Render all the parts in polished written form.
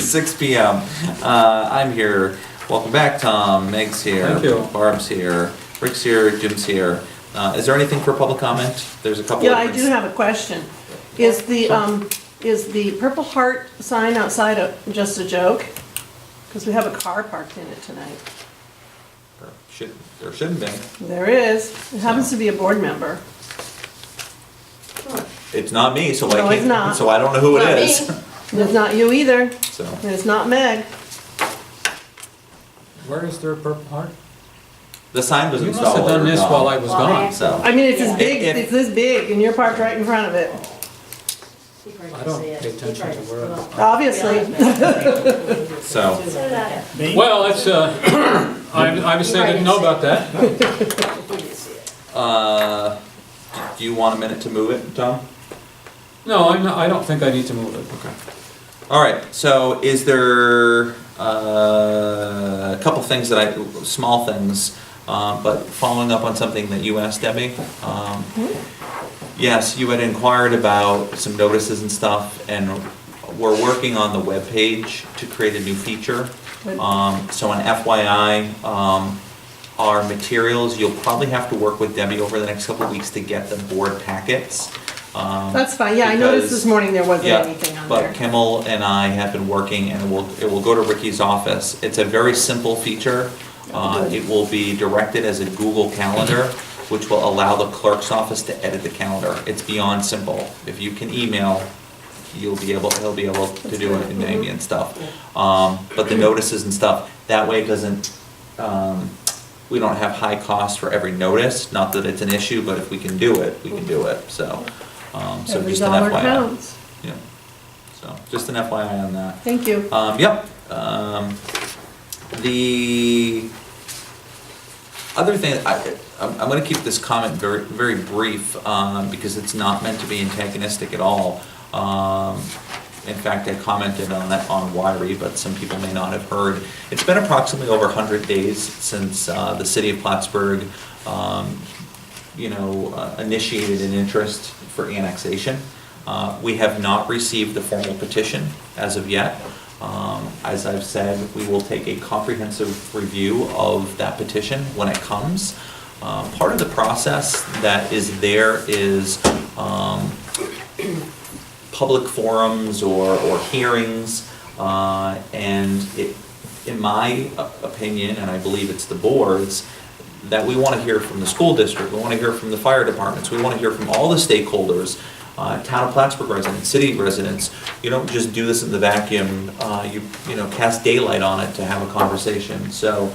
6 p.m. I'm here. Welcome back, Tom. Meg's here. Thank you. Barb's here. Rick's here. Jim's here. Is there anything for public comment? There's a couple Yeah, of I things. do have a question. Is the Purple Heart sign outside just a joke? Because we have a car parked in it tonight. There shouldn't be. There is. It happens to be a board member. It's not me, so No, I it's can't. not. So I don't know who Not it me. is. And it's not you either. So And it's not Meg. Where is their Purple Heart? the sign was You must installed. have done this while I was Well, gone. So I mean, it's as Yeah. big, If- it's this big, and you're parked right in front of it. He tried to I don't say it. pay He attention tried to where- well, Obviously. So. Well, it's, I obviously didn't know about that. Do you want a minute to move it, Tom? No, I don't think I need to move it. Okay. All right, so is there a couple things small things, but following up on something that you asked, Debbie? Yes, you had inquired about some notices and stuff, and we're working on the webpage to create a new feature. Good. So an FYI, our materials, you'll probably have to work with Debbie over the next couple of weeks to get the board packets. That's fine. Yeah, I noticed this morning there wasn't Yeah, anything on there. but Kimmel and I have been working, and it will go to Ricky's office. It's a very simple feature. It will be directed as a Google Calendar, which will allow the clerk's office to edit the calendar. It's beyond simple. If you can email, he'll be able to do it in Amy and stuff. But the notices and stuff, that way it doesn't, we don't have high costs for every notice. Not that it's an issue, but if we can do it, we can do it, so. So Every just an dollar FYI. counts. Yeah, so just an FYI on that. Thank you. Yep. The other thing, I'm gonna keep this comment very, very brief, because it's not meant to be antagonistic at all. In fact, I commented on that on Wiry, but some people may not have heard. It's been approximately over 100 days since the city of Plattsburgh, initiated an interest for annexation. We have not received the formal petition as of yet. As I've said, we will take a comprehensive review of that petition when it comes. Part of the process that is there is public forums or hearings, and in my opinion, and I believe it's the board's, that we want to hear from the school district, we want to hear from the fire departments, we want to hear from all the stakeholders, town of Plattsburgh residents, city residents. You don't just do this in the vacuum, you cast daylight on it to have a conversation. So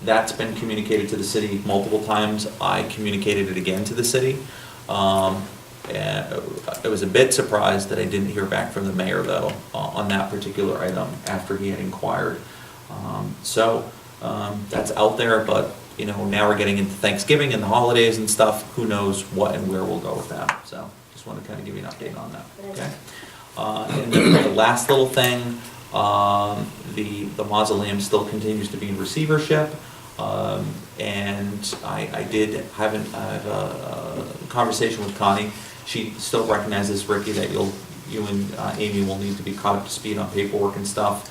that's been communicated to the city multiple times. I communicated it again to the city. And I was a bit surprised that I didn't hear back from the mayor though, on that particular item after he had inquired. That's out there, but now we're getting into Thanksgiving and the holidays and stuff. Who knows what and where we'll go with that. So just want to kind of give you an update on that. Okay. And then the last little thing, the mausoleum still continues to be in receivership. And I did have a conversation with Connie. She still recognizes, Ricky, that you and Amy will need to be caught up to speed on paperwork and stuff.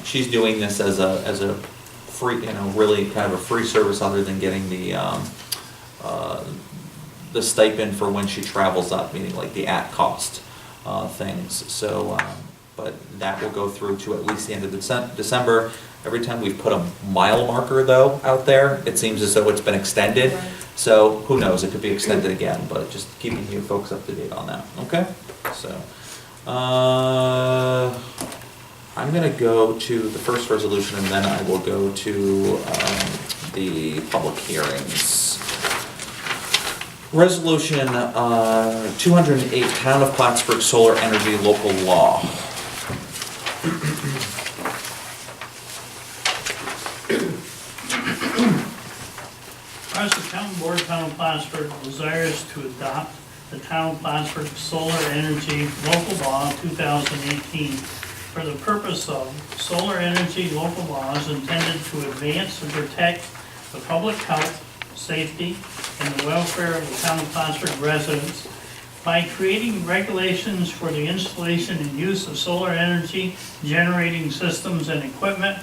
She's doing this as a free, really kind of a free service, other than getting the stipend for when she travels up, meaning like the at-cost things. So, but that will go through to at least the end of December. Every time we've put a mile marker though out there, it seems as though it's been extended. So who knows, it could be extended again, but just keeping you folks up to date on that, okay? So, I'm gonna go to the first resolution and then I will go to the public hearings. Resolution 208, Town of Plattsburgh Solar Energy Local Law. Whereas the Town Board, Town of Plattsburgh desires to adopt the Town of Plattsburgh Solar Energy Local Law 2018 for the purpose of solar energy local laws intended to advance and protect the public health, safety, and the welfare of the Town of Plattsburgh residents, by creating regulations for the installation and use of solar energy generating systems and equipment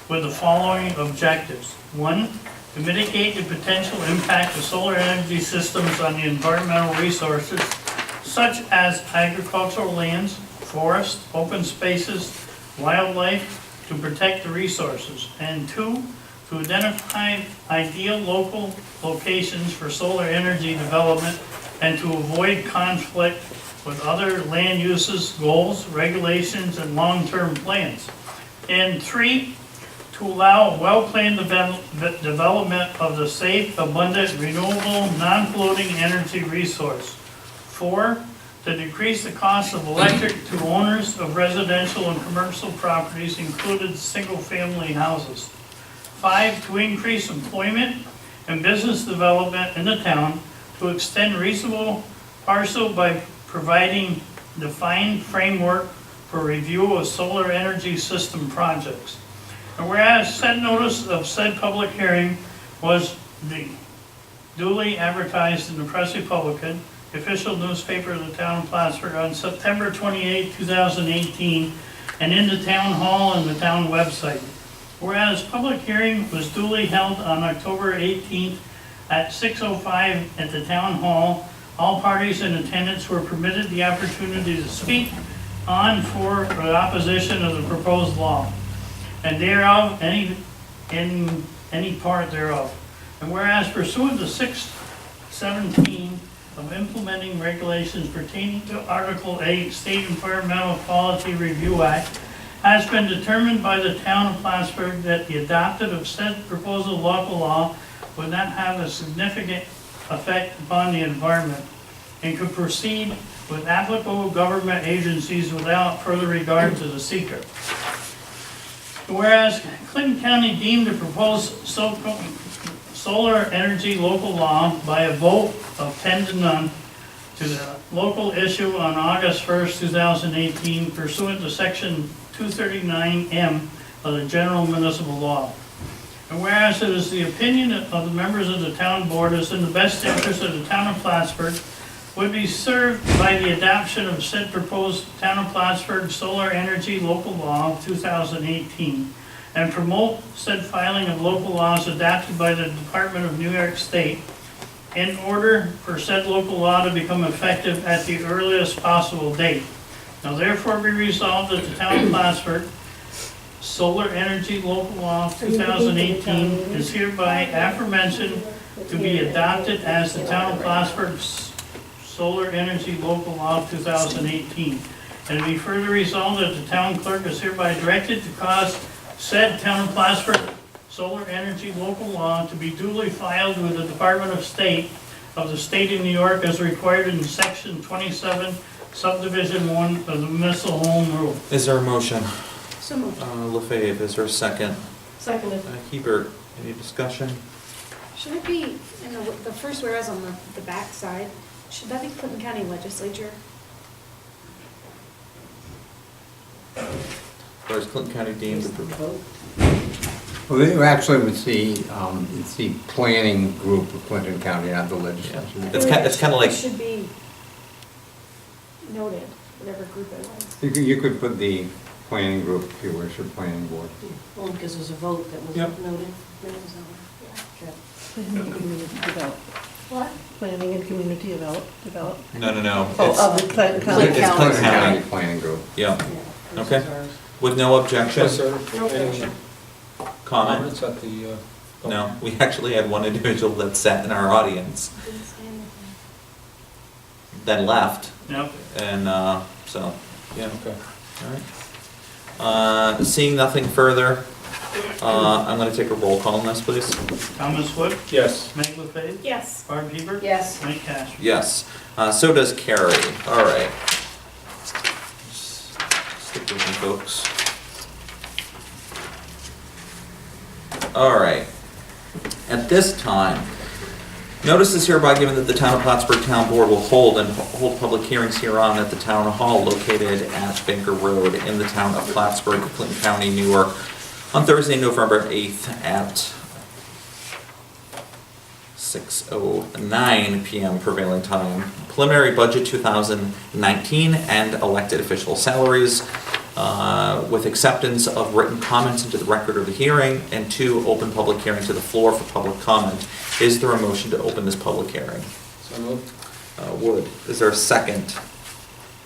with the following objectives. 1, to mitigate the potential impact of solar energy systems on the environmental resources such as agricultural lands, forests, open spaces, wildlife, to protect the resources. And 2, to identify ideal local locations for solar energy development and to avoid conflict with other land uses, goals, regulations, and long-term plans. And 3, to allow well-planned development of the safe, abundant, renewable, non-polluting energy resource. 4, to decrease the cost of electric to owners of residential and commercial properties, including single-family houses. 5, to increase employment and business development in the town, to extend reasonable parcel by providing defined framework for review of solar energy system projects. And whereas said notice of said public hearing was duly advertised in the Press Republican, the official newspaper of the town of Plattsburgh, on September 28, 2018, and in the town hall and the town website. Whereas public hearing was duly held on October 18th at 6:05 at the town hall, all parties in attendance were permitted the opportunity to speak on, for, or opposition of the proposed law, and thereof, any part thereof. And whereas pursuant to 617 of implementing regulations pertaining to Article 8, State Environmental Quality Review Act, has been determined by the town of Plattsburgh that the adopted of said proposal local law would not have a significant effect upon the environment and could proceed with applicable government agencies without further regard to the seeker. Whereas Clinton County deemed the proposed solar energy local law by a vote of 10-0 to the local issue on August 1st, 2018 pursuant to section 239M of the general municipal law. And whereas it is the opinion of the members of the town board is in the best interest of the town of Plattsburgh would be served by the adoption of said proposed town of Plattsburgh solar energy local law of 2018 and promote said filing of local laws adopted by the Department of New York State in order for said local law to become effective at the earliest possible date. Now therefore be resolved that the town of Plattsburgh solar energy local law of 2018 is hereby aforementioned to be adopted as the town of Plattsburgh solar energy local law of 2018. And be further resolved that the town clerk is hereby directed to cause said town of Plattsburgh solar energy local law to be duly filed with the Department of State of the State of New York as required in section 27, subdivision 1 of the municipal home rule. Is there a motion? So moved. LaFave, is there a second? Seconded. Hebert, any discussion? Should it be, in the first whereas on the back side, should that be Clinton County Legislature? Or is Clinton County deemed to Well, they actually would see, it's the planning group of Clinton County, not the legislature. It's kind of like, It should be noted, whatever group it was. You could put the planning group, if you wish, or planning board. Well, because there's a vote that was Yep. noted. Planning and community develop. What? Planning and community develop. no. Oh, It's- of the Clinton It's County. Clinton Clinton County. County Planning Group. Yeah, Yeah. Okay. This is ours. with no objection, Yes, sir. No objection. comment? Comments at the, No, we actually had one individual that sat in our audience, Didn't say anything. then left, Yep. and, so, yeah, okay. all right. Seeing nothing further, I'm gonna take a roll call on this, please. Thomas Wood, Yes. Meg LaFave, Yes. Barb Hebert. Yes. Mike Cash. Yes, so does Carrie, all right. Stick with me, folks. All right, at this time, notice is hereby given that the Town of Plattsburgh Town Board will hold public hearings hereon at the Town Hall located at Banker Road in the town of Plattsburgh, Clinton County, New York, on Thursday, November 8th at 6:09 PM prevailing time. Preliminary budget 2019 and elected official salaries, with acceptance of written comments into the record of the hearing, and 2, open public hearing to the floor for public comment. Is there a motion to open this public hearing? So moved. Wood, is there a second?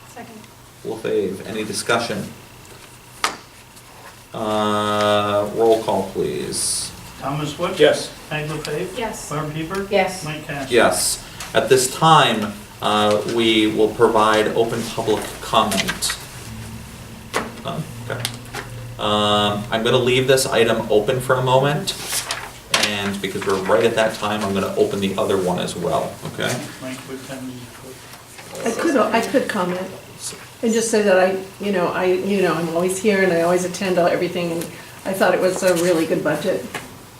Second. LaFave, any discussion? Roll call, please. Thomas Wood? Yes. Meg LaFave? Yes. Barb Heber? Yes. Mike Cash? Yes. At this time, we will provide open public comment. Okay. I'm going to leave this item open for a moment, and because we're right at that time, I'm going to open the other one as well, okay? Mike would come in. I could comment and just say that I'm always here and I always attend everything, and I thought it was a really good budget.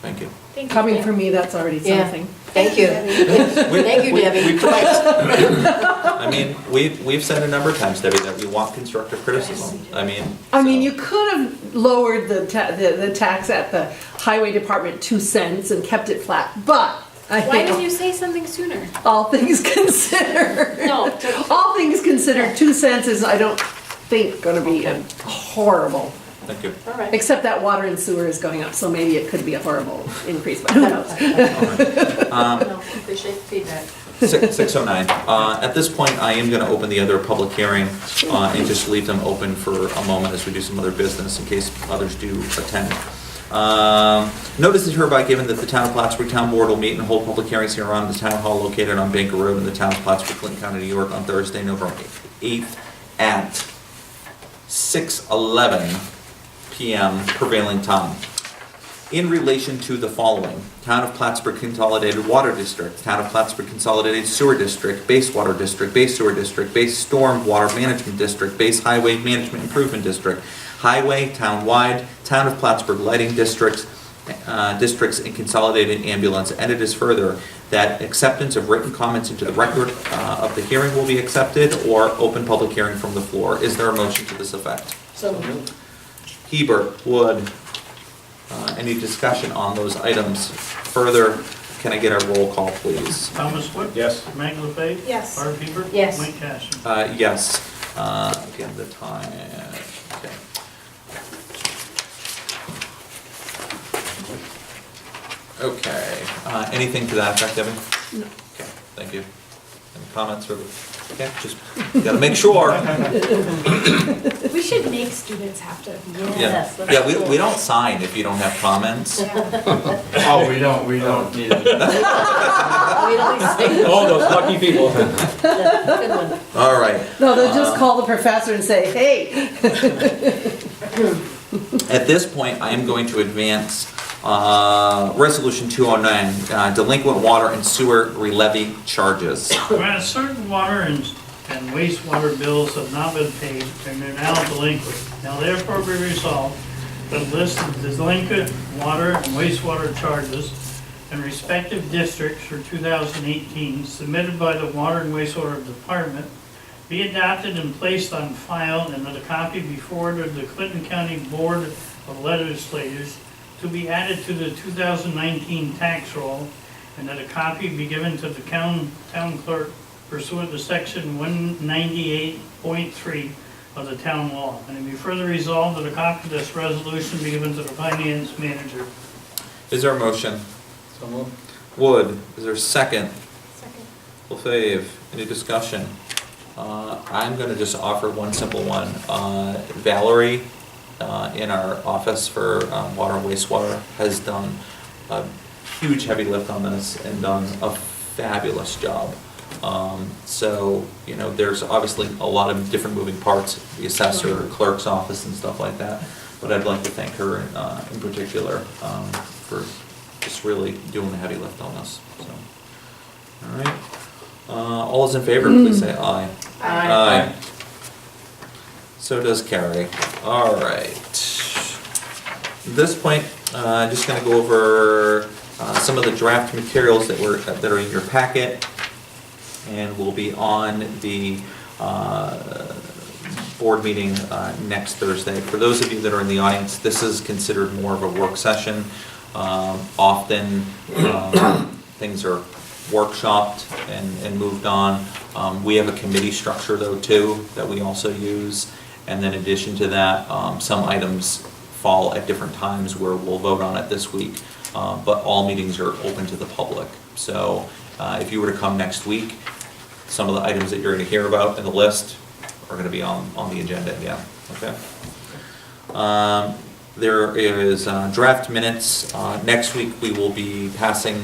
Thank you. Thank you. Coming from me, that's already Yeah. something. Thank you. Thank you, Debbie. I mean, we've said a number of times, Debbie, that we want constructive criticism. I mean, You could have lowered the tax at the highway department 2 cents and kept it flat, but I Why didn't you think say something sooner? all things considered. No. All things considered, 2 cents is, I don't think, gonna be horrible. Thank you. All right. Except that water and sewer is going up, so maybe it could be a horrible increase, but who knows? No, appreciate the feedback. 6:09. At this point, I am going to open the other public hearing and just leave them open for a moment as we do some other business in case others do attend. Notice is hereby given that the Town of Plattsburgh Town Board will meet and hold public hearings here on the Town Hall located on Banker Road in the Town of Plattsburgh, Clinton County, New York on Thursday, November 8th at 6:11 PM prevailing time. In relation to the following: Town of Plattsburgh Consolidated Water District, Town of Plattsburgh Consolidated Sewer District, Base Water District, Base Sewer District, Base Storm Water Management District, Base Highway Management Improvement District, Highway, Town-wide, Town of Plattsburgh Lighting Districts, and Consolidated Ambulance. And it is further that acceptance of written comments into the record of the hearing will be accepted, or open public hearing from the floor. Is there a motion to this effect? So moved. Hebert, Wood, any discussion on those items? Further, can I get a roll call, please? Thomas Wood? Yes. Meg LaFave? Yes. Barb Heber? Yes. Mike Cash? Yes. Again, the time, okay. Okay, anything to that effect, Debbie? No. Okay, thank you. Any comments or, okay, just gotta make sure. We should make students have to. Yes. that's Yeah, cool. we don't sign if you don't have comments. Oh, we don't need it. We don't say. Oh, those lucky people. Good one. All right. No, they'll just call the professor and say, hey. At this point, I am going to advance Resolution 209, delinquent water and sewer relevy charges. Whereas certain water and wastewater bills have not been paid and they're now delinquent. Now therefore be resolved that a list of delinquent water and wastewater charges in respective districts for 2018 submitted by the Water and Wastewater Department be adopted and placed on file, and that a copy be forwarded to the Clinton County Board of Legislators to be added to the 2019 tax roll, and that a copy be given to the town clerk pursuant to section 198.3 of the town law. And it be further resolved that a copy of this resolution be given to the finance manager. Is there a motion? So moved. Wood, is there a second? Second. LaFave, any discussion? I'm gonna just offer one simple one. Valerie, in our office for water and wastewater, has done a huge heavy lift on this and done a fabulous job. So, there's obviously a lot of different moving parts, the assessor, clerk's office and stuff like that. But I'd like to thank her in particular for just really doing the heavy lift on this, so. All right. All those in favor, please say aye. Aye. So does Carrie. All right. At this point, I'm just going to go over some of the draft materials that are in your packet, and will be on the board meeting next Thursday. For those of you that are in the audience, this is considered more of a work session. Often things are workshopped and moved on. We have a committee structure though too, that we also use. And then in addition to that, some items fall at different times where we'll vote on it this week. But all meetings are open to the public. So if you were to come next week, some of the items that you're gonna hear about in the list are gonna be on the agenda again, okay? There is draft minutes. Next week, we will be passing,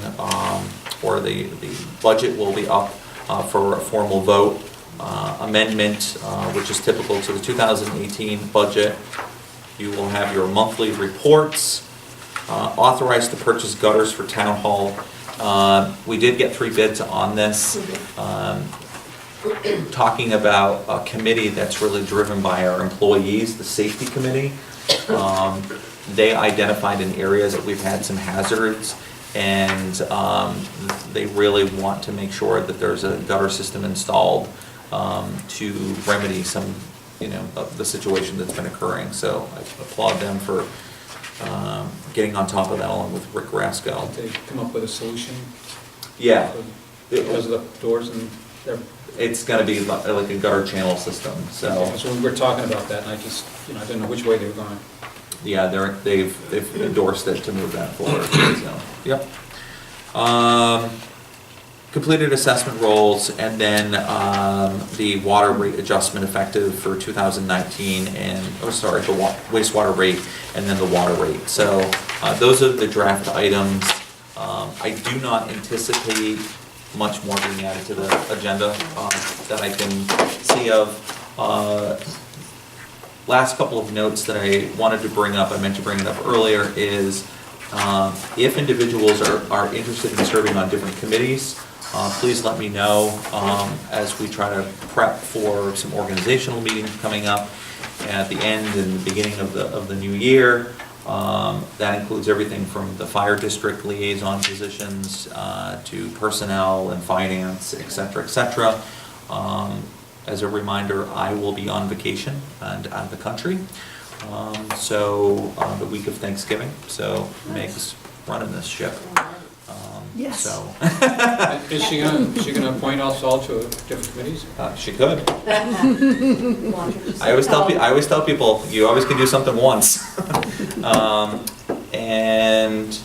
or the budget will be up for a formal vote. Amendment, which is typical to the 2018 budget. You will have your monthly reports. Authorized to purchase gutters for town hall. We did get 3 bids on this. Talking about a committee that's really driven by our employees, the safety committee. They identified in areas that we've had some hazards, and they really want to make sure that there's a gutter system installed to remedy some, of the situation that's been occurring. So I applaud them for getting on top of that along with Rick Rasco. They come up with a solution? Yeah. Because of the doors and their... It's gonna be like a gutter channel system, so. So we were talking about that, and I just, I didn't know which way they were going. Yeah, they've endorsed it to move that forward, so, yep. Completed assessment rolls, and then the water rate adjustment effective for 2019, and, the wastewater rate, and then the water rate. So those are the draft items. I do not anticipate much more being added to the agenda that I can see of. Last couple of notes that I wanted to bring up, I meant to bring it up earlier, is if individuals are interested in serving on different committees, please let me know as we try to prep for some organizational meetings coming up at the end and the beginning of the new year. That includes everything from the fire district liaison positions to personnel and finance, et cetera, et cetera. As a reminder, I will be on vacation and out of the country. So the week of Thanksgiving, so Meg's running this ship. Yes. So Is she gonna appoint us all to different committees? she could. I always tell people, you always can do something once. And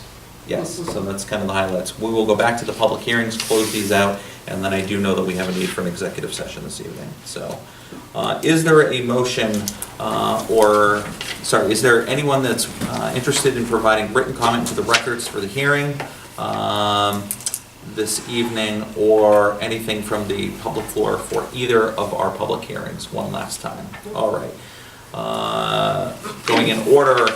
yes, so that's kind of the highlights. We will go back to the public hearings, close these out, and then I do know that we have a need for an executive session this evening. So, is there a motion, is there anyone that's interested in providing written comment to the records for the hearing this evening, or anything from the public floor for either of our public hearings one last time? All right. Going in order,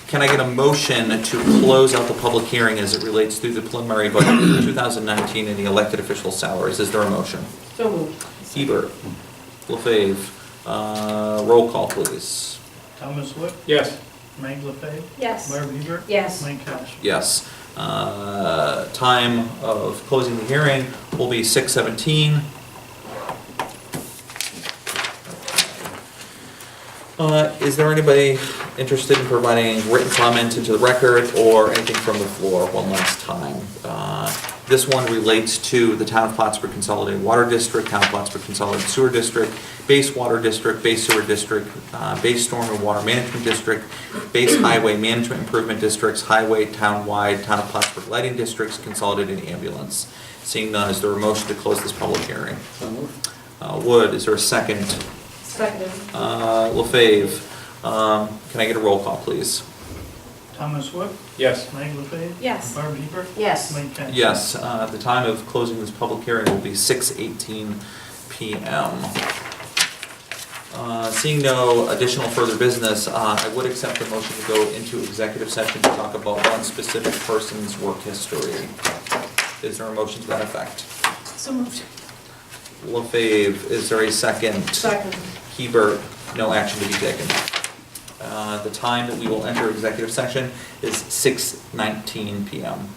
can I get a motion to close out the public hearing as it relates to the preliminary budget for 2019 and the elected official salaries? Is there a motion? So moved. Hebert, LaFave, roll call please. Thomas Wood, Yes. Meg LaFave, Yes. Barb Hebert, Yes. Mike Cash. Yes. Time of closing the hearing will be 6:17. Is there anybody interested in providing written comment into the record or anything from the floor one last time? This one relates to the Town of Plattsburgh Consolidated Water District, Town of Plattsburgh Consolidated Sewer District, Base Water District, Base Sewer District, Base Storm and Water Management District, Base Highway Management Improvement Districts, Highway, Town-wide, Town of Plattsburgh Lighting Districts, Consolidated Ambulance. Seeing none, is there a motion to close this public hearing? So moved. Wood, is there a second? Second. LaFave, can I get a roll call, please? Thomas Wood, Yes. Meg LaFave. Yes. Barb Hebert. Yes. Mike Cash. Yes, the time of closing this public hearing will be 6:18 PM. Seeing no additional further business, I would accept a motion to go into executive session to talk about one specific person's work history. Is there a motion to that effect? So moved. LaFave, is there a second? Second. Hebert, no action to be taken. The time that we will enter executive session is 6:19 PM.